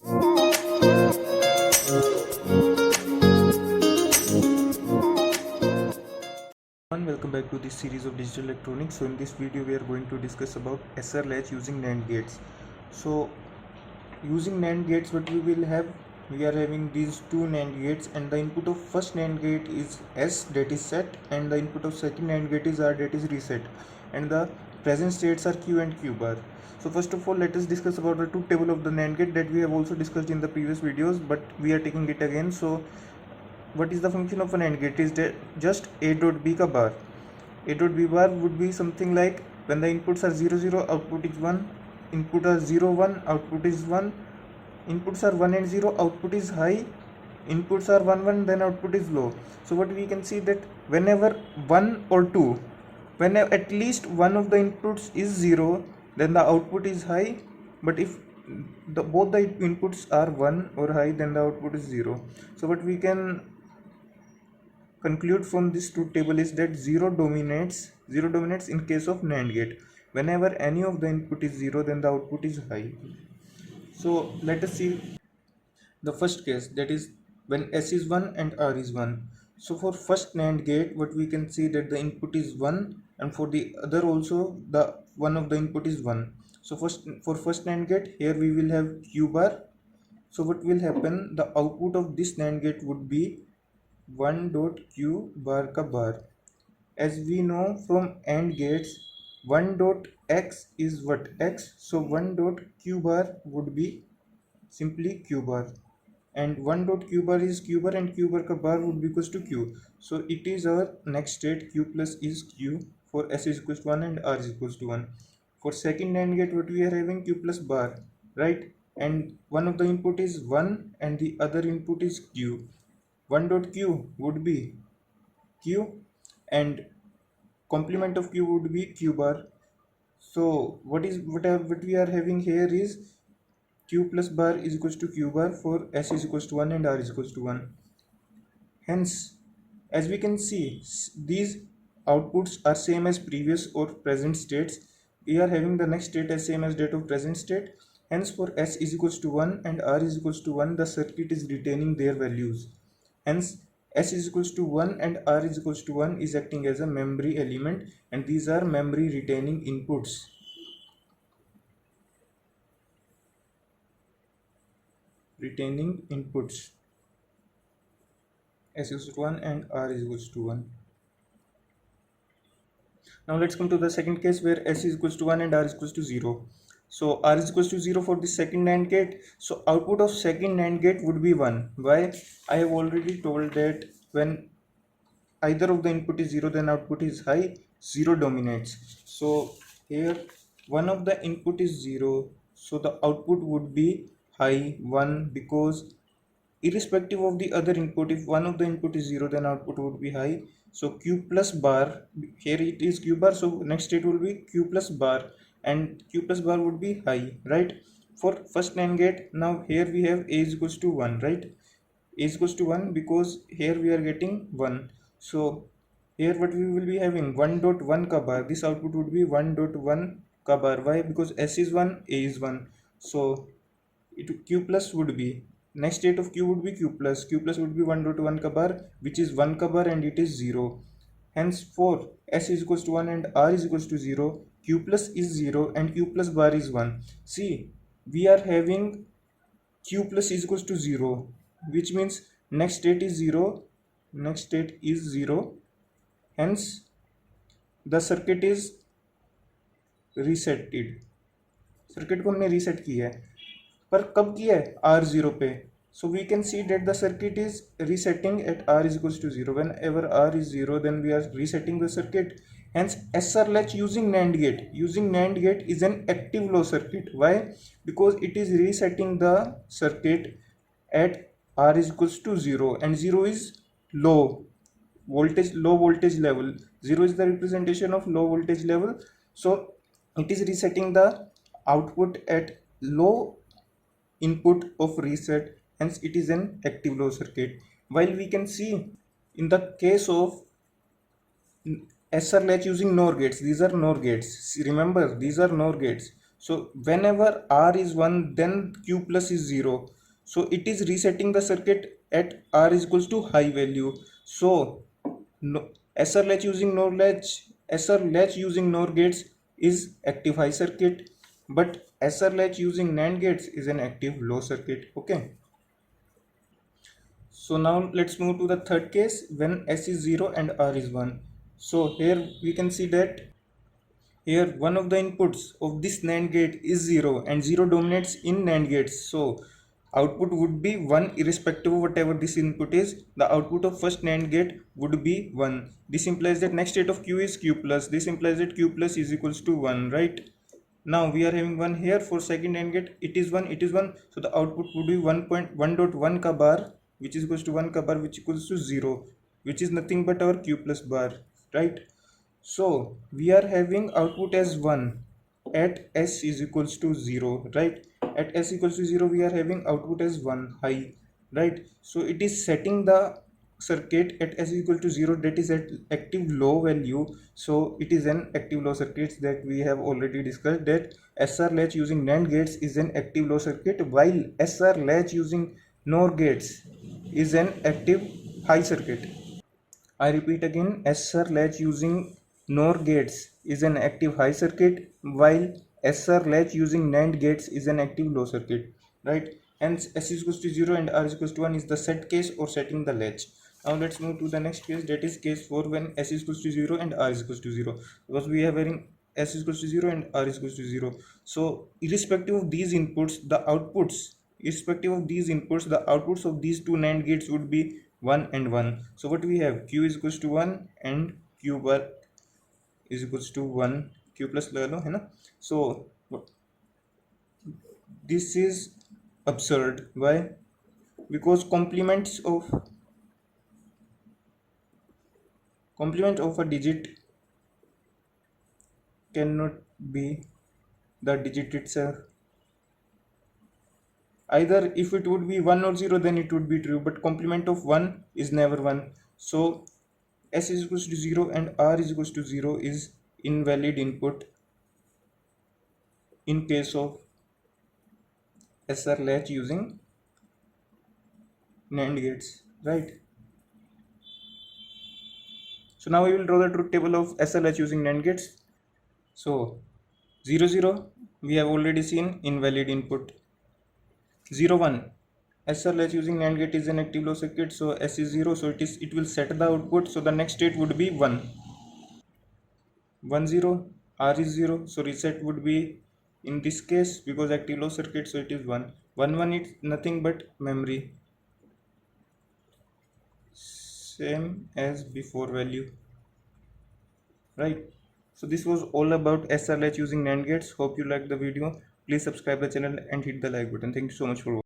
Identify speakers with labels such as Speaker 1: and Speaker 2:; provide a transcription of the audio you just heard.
Speaker 1: Welcome back to this series of digital electronics. So in this video we are going to discuss about SR latch using NAND gates. So using NAND gates, what we are having these two NAND gates, and the input of first NAND gate is S, that is set, and the input of second NAND gate is R, that is reset, and the present states are Q and Q bar. So first of all, let us discuss about the truth table of the NAND gate that we have also discussed in the previous videos, but we are taking it again. So what is the function of an AND gate? Is that just A dot B ka bar. A dot B bar would be something like when the inputs are 0 0, output is 1, input are 0 1, output is 1, inputs are 1 and 0, output is high, inputs are 1 1, then output is low. So what we can see that whenever 1 or 2, whenever at least one of the inputs is 0, then the output is high, but if both the inputs are 1 or high, then the output is 0. So what we can conclude from this truth table is that 0 dominates in case of NAND gate. Whenever any of the input is 0, then the output is high. So let us see the first case, that is when S is 1 and R is 1. So for first NAND gate, what we can see that the input is 1, and for the other also the one of the input is 1. So for first NAND gate, here we will have Q bar. So what will happen, the output of this NAND gate would be 1 dot Q bar ka bar. As we know from AND gates, 1 dot X is what? X. So 1 dot Q bar would be simply Q bar, and 1 dot Q bar is Q bar, and Q bar ka bar would be equals to Q. So it is our next state, Q plus is Q for S is equals to 1 and R is equals to 1. For second NAND gate, what we are having, Q plus bar, right? And one of the input is 1 and the other input is Q. 1 dot Q would be Q, and complement of Q would be Q bar. So what we are having here is Q plus bar is equals to Q bar for S is equals to 1 and R is equals to 1. Hence, as we can see, these outputs are same as previous or present states. We are having the next state as same as that of present state. Hence, for S is equals to 1 and R is equals to 1, the circuit is retaining their values. Hence, S is equals to 1 and R is equals to 1 is acting as a memory element, and these are memory retaining inputs. S is equals to 1 and R is equals to 1. Now let's come to the second case where S is equals to 1 and R is equals to 0. So R is equals to 0 for the second NAND gate. So output of second NAND gate would be 1. Why? I have already told that when either of the input is 0, then output is high. 0 dominates. So here one of the input is 0, so the output would be high 1, because irrespective of the other input, if one of the input is 0, then output would be high. So Q plus bar, here it is Q bar, so next state will be Q plus bar, and Q plus bar would be high, right? For first NAND gate, now here we have A is equals to 1, right? A is equals to 1 because here we are getting 1. So here what we will be having, 1 dot 1 ka bar, this output would be 1 dot 1 ka bar. Why? Because S is 1, A is 1. So Q plus would be, next state of Q would be Q plus would be 1 dot 1 ka bar, which is 1 ka bar, and it is 0. Hence for S is equals to 1 and R is equals to 0, Q plus is 0 and Q plus bar is 1. See, we are having Q plus is equals to 0, which means next state is 0, hence the circuit is resetted. Circuit को हमने reset किया है, पर कब किया है? R0 पे. So we can see that the circuit is resetting at R is equals to 0. Whenever R is 0, then we are resetting the circuit. Hence SR latch using NAND gate. Using NAND gate is an active low circuit. Why? Because it is resetting the circuit at R is equals to 0, and 0 is low voltage level. 0 is the representation of low voltage level. So it is resetting the output at low input of reset, hence it is an active low circuit. While we can see in the case of SR latch using NOR gates, these are NOR gates. Remember, these are NOR gates. So whenever R is 1, then Q plus is 0. So it is resetting the circuit at R is equals to high value. So no, SR latch using NOR latch, SR latch using NOR gates is active high circuit, but SR latch using NAND gates is an active low circuit. Okay. So now let's move to the third case when S is 0 and R is 1. So here we can see that here one of the inputs of this NAND gate is 0 and 0 dominates in NAND gates. So output would be 1 irrespective of whatever this input is. The output of first NAND gate would be 1. This implies that next state of Q is Q plus. This implies that Q plus is equals to 1, right? Now we are having 1 here for second AND gate. It is 1, it is 1. So the output would be 1.1.1 ka bar, which is equals to 1 ka bar, which equals to 0, which is nothing but our Q plus bar, right? So we are having output as 1 at S is equals to 0, right? At S equals to 0, we are having output as 1 high, right? So it is setting the circuit at S is equal to 0, that is at active low value. So it is an active low circuit that we have already discussed, that SR latch using NAND gates is an active low circuit, while SR latch using NOR gates is an active high circuit. I repeat again, SR latch using NOR gates is an active high circuit, while SR latch using NAND gates is an active low circuit, right? Hence S is equals to 0 and R is equals to 1 is the set case or setting the latch. Now let's move to the next case, that is case 4 when S is equals to 0 and R is equals to 0. Because we are having S is equals to 0 and R is equals to 0. So irrespective of these inputs, the outputs of these two NAND gates would be 1 and 1. So what we have, Q is equals to 1 and Q bar is equals to 1. Q plus लगा लो है ना. So this is absurd. Why? Because complement of a digit cannot be the digit itself. Either if it would be 1 or 0, then it would be true, but complement of 1 is never 1. So S is equals to 0 and R is equals to 0 is invalid input in case of SR latch using NAND gates, right? So now we will draw the truth table of SR latch using NAND gates. So 0 0 we have already seen, invalid input. 0 1 SR latch using NAND gate is an active low circuit, so S is 0, so it will set the output, so the next state would be 1. 1 0 R is 0, so reset would be in this case because active low circuit, so it is 1. 1 1 is nothing but memory, same as before value, right? So this was all about SR latch using NAND gates. Hope you liked the video. Please subscribe the channel and hit the like button. Thank you so much for watching.